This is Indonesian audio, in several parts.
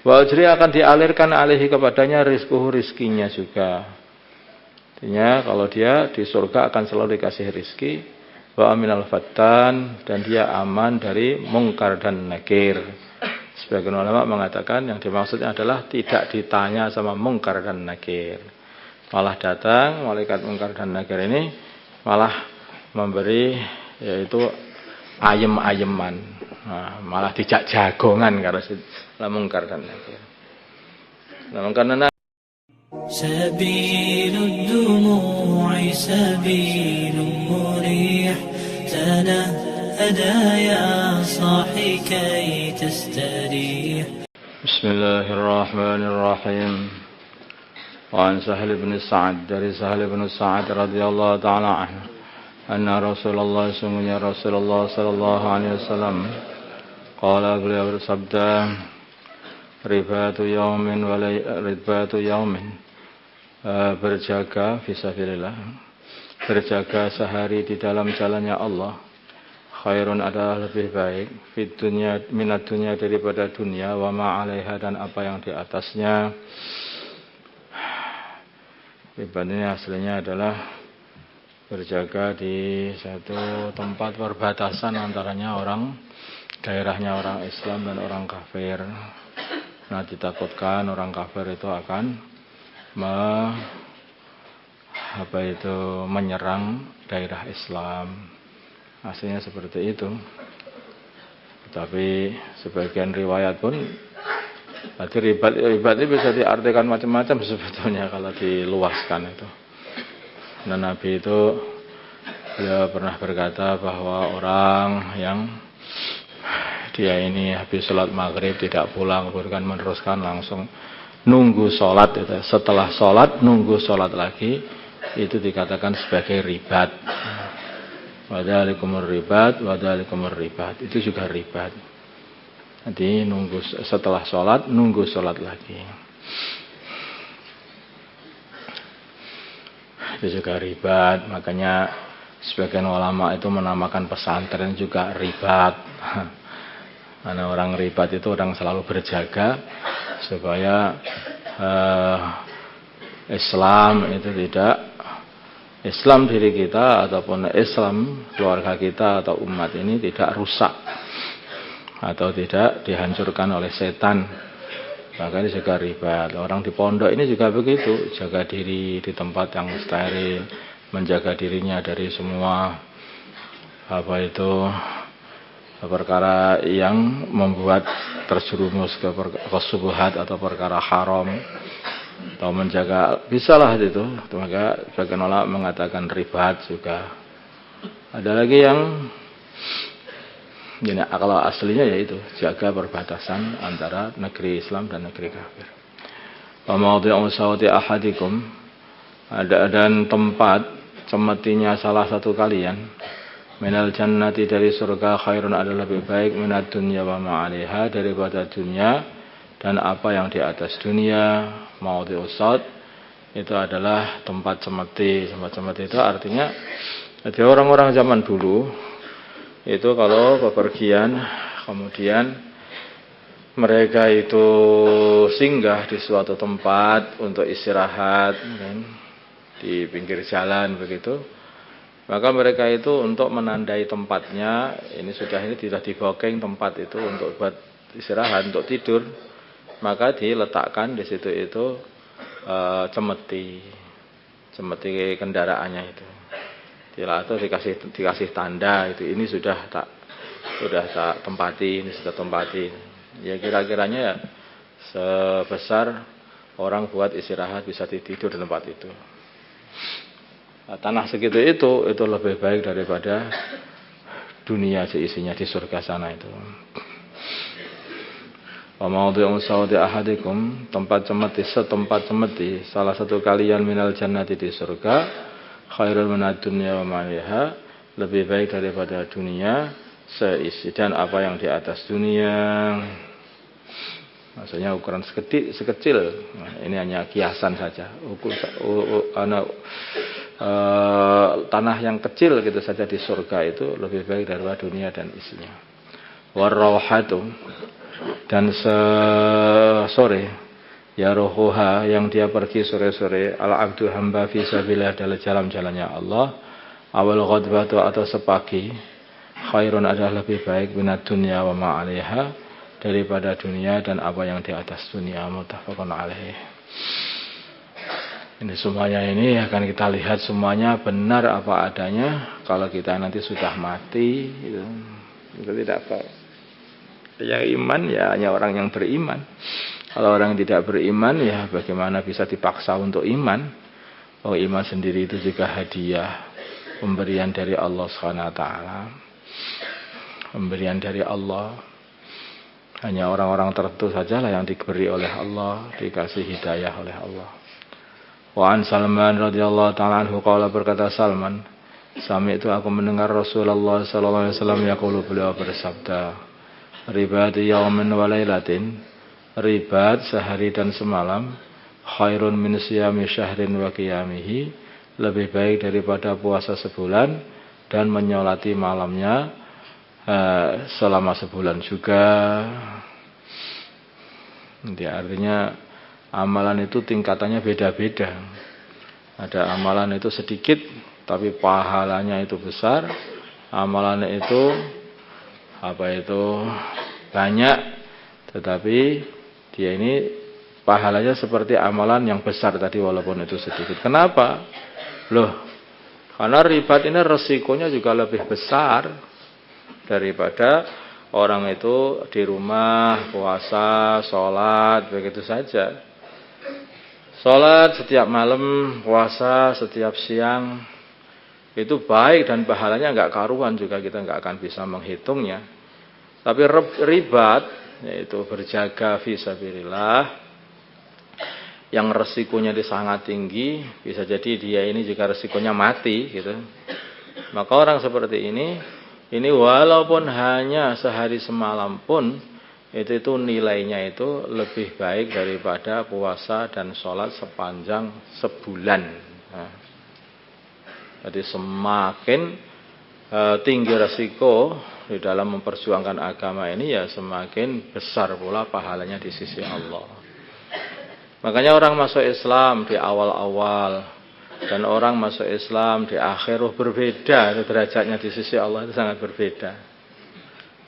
Wa ujri akan dialirkan alaihi kepadanya rizquhu rizkinya juga. Artinya kalau dia di surga akan selalu dikasih rizki. Wa aminal fattan, dan dia aman dari mungkar dan nakir. Sebagian ulama mengatakan yang dimaksudnya adalah tidak ditanya sama mungkar dan nakir. Malah datang malaikat mungkar dan nakir ini malah memberi yaitu ayem-ayeman. Nah, malah dijak jagongan kalau mungkar dan nakir. Nah, karena سبيل الدموع سبيل مريح تنهد يا صاحي كي تستريح. بسم الله الرحمن الرحيم. وعن سهل بن سعد dari Sahal bin Sa'ad radhiyallahu taala anhu anna Rasulullah sungguhnya Rasulullah sallallahu alaihi wasallam qala beliau bersabda ribatu yaumin wa ribatu yaumin, berjaga fisabilillah, berjaga sehari di dalam jalannya Allah, khairun adalah lebih baik fit dunya minat dunya daripada dunia, wa ma 'alaiha dan apa yang di atasnya. Ibadahnya aslinya adalah berjaga di satu tempat perbatasan antaranya daerahnya orang Islam dan orang kafir. Nah, ditakutkan orang kafir itu akan menyerang daerah Islam. Aslinya seperti itu. Tapi sebagian riwayat pun ribat ini bisa diartikan macam-macam sebetulnya kalau diluaskan itu. Dan Nabi itu dia pernah berkata bahwa orang yang dia ini habis sholat maghrib tidak pulang, bukan meneruskan langsung nunggu sholat itu. Setelah sholat nunggu sholat lagi, itu dikatakan sebagai ribat. Wadhalikumur ribat, itu juga ribat. Jadi nunggu setelah sholat nunggu sholat lagi, itu juga ribat. Makanya sebagian ulama itu menamakan pesantren juga ribat. Karena orang ribat itu orang selalu berjaga supaya Islam itu Islam diri kita ataupun Islam keluarga kita atau umat ini tidak rusak atau tidak dihancurkan oleh setan. Makanya juga ribat. Orang di pondok ini juga begitu, jaga diri di tempat yang steril, menjaga dirinya dari semua perkara yang membuat terjerumus ke subuhat atau perkara haram, atau menjaga, bisalah itu. Maka sebagian ulama mengatakan ribat juga. Ada lagi yang kalau aslinya yaitu jaga perbatasan antara negeri Islam dan negeri kafir. Wa mawdi'u sawti ahadikum, dan tempat cemetinya salah satu kalian, minal jannati dari surga, khairun adalah lebih baik minad dunya wa ma 'alaiha daripada dunia dan apa yang di atas dunia. Mawdi'us saut itu adalah tempat cemeti. Tempat cemeti itu artinya jadi orang-orang zaman dulu itu kalau bepergian kemudian mereka itu singgah di suatu tempat untuk istirahat di pinggir jalan begitu. Maka mereka itu untuk menandai tempatnya, ini sudah dibooking tempat itu untuk buat istirahat, untuk tidur, maka diletakkan di situ itu cemeti kendaraannya itu. Atau dikasih tanda itu, ini sudah tak tempati, ini sudah tempati. Ya kira-kiranya ya sebesar orang buat istirahat bisa tidur di tempat itu. Tanah segitu itu lebih baik daripada dunia seisinya di surga sana itu. Wa mawdi'u sawti ahadikum, tempat cemeti salah satu kalian minal jannati di surga, khairul minad dunya wa ma 'alaiha, lebih baik daripada dunia seisi dan apa yang di atas dunia. Maksudnya ukuran sekecil. Nah, ini hanya kiasan saja. Tanah yang kecil gitu saja di surga itu lebih baik daripada dunia dan isinya. warauhatu, dan sore yaruhuha, yang dia pergi sore-sore, al-abdu hamba fisabilillah, dalam jalan-jalannya Allah, awal ghadbatu, atau sepagi, khairun, adalah lebih baik, minad dunya wa ma 'alaiha, daripada dunia dan apa yang di atas dunia. Muttafaqun alaih. Ini semuanya ini akan kita lihat semuanya benar apa adanya kalau kita nanti sudah mati. Itu tidak apa. Yang iman ya hanya orang yang beriman. Kalau orang tidak beriman ya bagaimana bisa dipaksa untuk iman? Oh, iman sendiri itu juga hadiah, pemberian dari Allah SWT. Pemberian dari Allah. Hanya orang-orang tertentu sajalah yang diberi oleh Allah, dikasih hidayah oleh Allah. Wa an Salman radhiyallahu ta'ala anhu qala, berkata Salman, sami itu aku mendengar Rasulullah sallallahu alaihi wasallam yaqulu, beliau bersabda, ribat yaumin wa lailatin, ribat sehari dan semalam, khairun min siyami syahrin wa qiyamihi, lebih baik daripada puasa sebulan dan menyolati malamnya selama sebulan juga. Jadi artinya amalan itu tingkatannya beda-beda. Ada amalan itu sedikit tapi pahalanya itu besar. Amalan itu banyak tetapi dia ini pahalanya seperti amalan yang besar tadi walaupun itu sedikit. Kenapa? Karena ribat ini resikonya juga lebih besar daripada orang itu di rumah puasa, sholat begitu saja. Sholat setiap malam, puasa setiap siang, itu baik dan pahalanya enggak karuan juga, kita enggak akan bisa menghitungnya. Tapi ribat, yaitu berjaga fisabilillah, yang resikonya sangat tinggi, bisa jadi dia ini juga resikonya mati gitu. Maka orang seperti ini walaupun hanya sehari semalam pun itu nilainya itu lebih baik daripada puasa dan sholat sepanjang sebulan. Jadi semakin tinggi resiko di dalam memperjuangkan agama ini ya semakin besar pula pahalanya di sisi Allah. Makanya orang masuk Islam di awal-awal dan orang masuk Islam di akhir berbeda, derajatnya di sisi Allah itu sangat berbeda.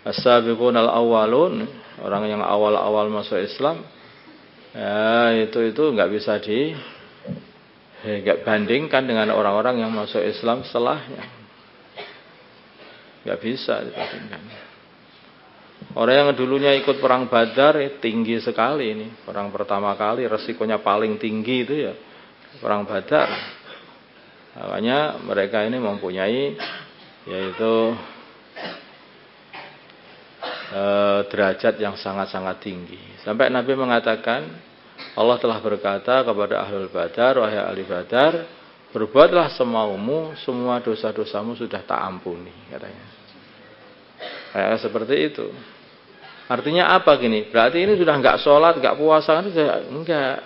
As-sabiqunal awwalun, orang yang awal-awal masuk Islam, ya itu enggak bisa enggak bandingkan dengan orang-orang yang masuk Islam setelahnya. Enggak bisa dibandingkan. Orang yang dulunya ikut perang Badar tinggi sekali ini. Perang pertama kali resikonya paling tinggi itu ya perang Badar. Makanya mereka ini mempunyai yaitu derajat yang sangat-sangat tinggi. Sampai Nabi mengatakan, Allah telah berkata kepada ahlul Badar, wahai ahli Badar, berbuatlah semaumu, semua dosa-dosamu sudah tak ampuni, katanya. Kayak seperti itu. Artinya apa gini? Berarti ini sudah enggak sholat, enggak puasa, enggak.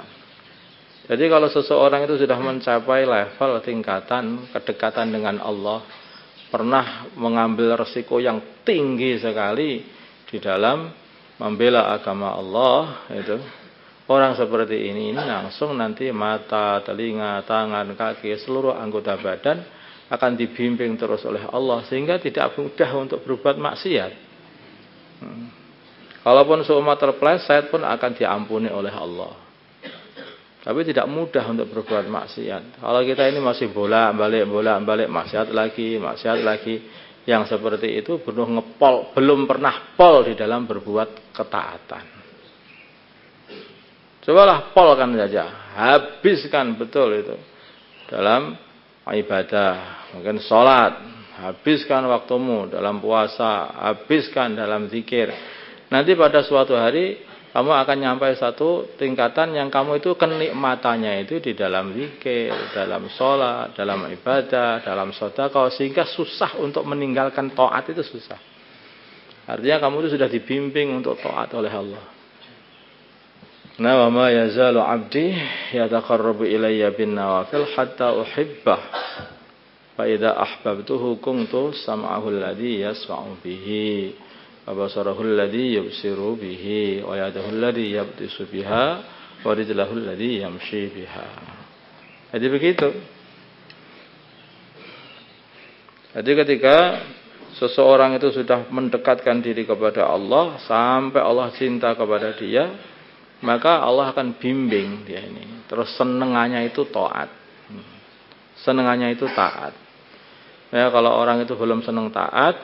Jadi kalau seseorang itu sudah mencapai level tingkatan kedekatan dengan Allah, pernah mengambil resiko yang tinggi sekali di dalam membela agama Allah, itu orang seperti ini langsung nanti mata, telinga, tangan, kaki, seluruh anggota badan akan dibimbing terus oleh Allah sehingga tidak mudah untuk berbuat maksiat. Kalaupun seumat terpeleset pun akan diampuni oleh Allah. Tapi tidak mudah untuk berbuat maksiat. Kalau kita ini masih bolak-balik maksiat lagi, yang seperti itu belum pernah pol di dalam berbuat ketaatan. Cobalah polkan saja, habiskan betul itu dalam ibadah, mungkin sholat, habiskan waktumu dalam puasa, habiskan dalam zikir. Nanti pada suatu hari kamu akan nyampai satu tingkatan yang kamu itu kenikmatannya itu di dalam zikir, dalam sholat, dalam ibadah, dalam sedekah, sehingga susah untuk meninggalkan taat itu susah. Artinya kamu itu sudah dibimbing untuk taat oleh Allah. Wa ma yazalu 'abdi yataqarrabu ilayya bin nawafil hatta uhibbah. Fa idza ahbabtuhu kuntu sam'ahu alladhi yasma'u bihi wa basarahul ladzi yubsiru bihi wa yadahul ladzi yabtisu biha wa rijlahul ladzi yamshi biha. Jadi begitu. Jadi ketika seseorang itu sudah mendekatkan diri kepada Allah sampai Allah cinta kepada dia, maka Allah akan bimbing dia ini. Terus senengannya itu taat. Senengannya itu taat. Ya, kalau orang itu belum seneng taat,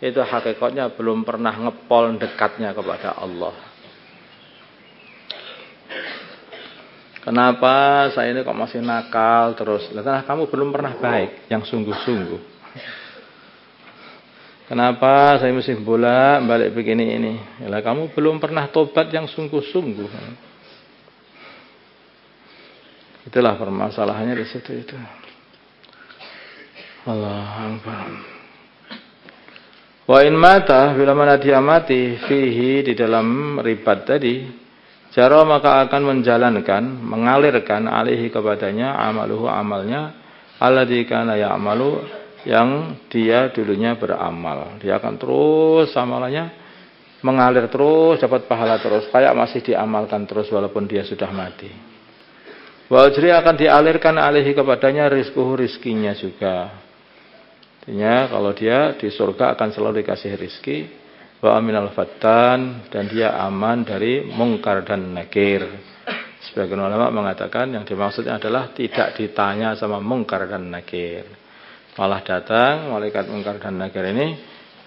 itu hakikatnya belum pernah ngepol dekatnya kepada Allah. Kenapa saya ini kok masih nakal terus? Karena kamu belum pernah baik yang sungguh-sungguh. Kenapa saya mesti bolak-balik begini ini? Yalah, kamu belum pernah tobat yang sungguh-sungguh. Itulah permasalahannya di situ itu. Allahu Akbar. Wa in mata, bila mana dia mati fihi di dalam ribat tadi, jara maka akan menjalankan, mengalirkan alaihi kepadanya amaluhu amalnya alladzi kana ya'malu yang dia dulunya beramal. Dia akan terus amalannya mengalir terus, dapat pahala terus, kayak masih diamalkan terus walaupun dia sudah mati. Wa ujri akan dialirkan alaihi kepadanya rizquhu, rizkinya juga. Artinya kalau dia di surga akan selalu dikasih rizki. Wa aminal fattan, dan dia aman dari mungkar dan nakir. Sebagian ulama mengatakan yang dimaksudnya adalah tidak ditanya sama mungkar dan nakir. Malah datang malaikat mungkar dan nakir ini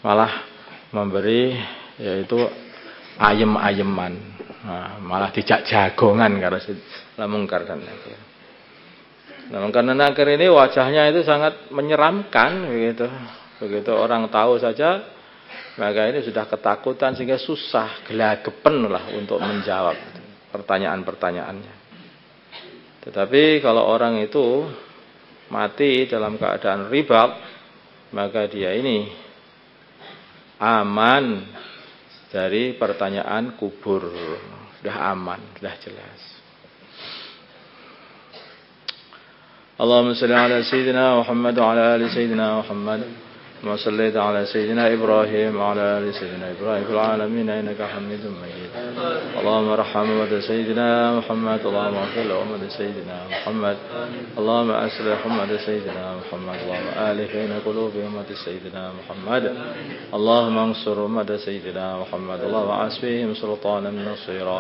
malah memberi yaitu ayem-ayeman. Nah, malah dijak jagongan karena mungkar dan nakir. Nah, mungkar dan nakir ini wajahnya itu sangat menyeramkan begitu. Begitu orang tahu saja maka ini sudah ketakutan sehingga susah gelagapan lah untuk menjawab pertanyaan-pertanyaannya. Tetapi kalau orang itu mati dalam keadaan ribat, maka dia ini aman dari pertanyaan kubur. Sudah aman, sudah jelas. Allahumma salli ala sayyidina Muhammad wa ala ali sayyidina Muhammad. كما صليت على سيدنا إبراهيم وعلى آل سيدنا إبراهيم في العالمين إنك حميد مجيد اللهم ارحم أمة سيدنا محمد اللهم اغفر لأمة سيدنا محمد اللهم أصلح أمة سيدنا محمد اللهم آلف بين قلوب أمة سيدنا محمد اللهم انصر أمة سيدنا محمد اللهم أعز بهم سلطانا نصيرا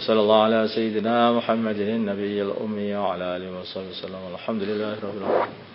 صلى الله على سيدنا محمد النبي الأمي وعلى آله وصحبه وسلم الحمد لله رب العالمين.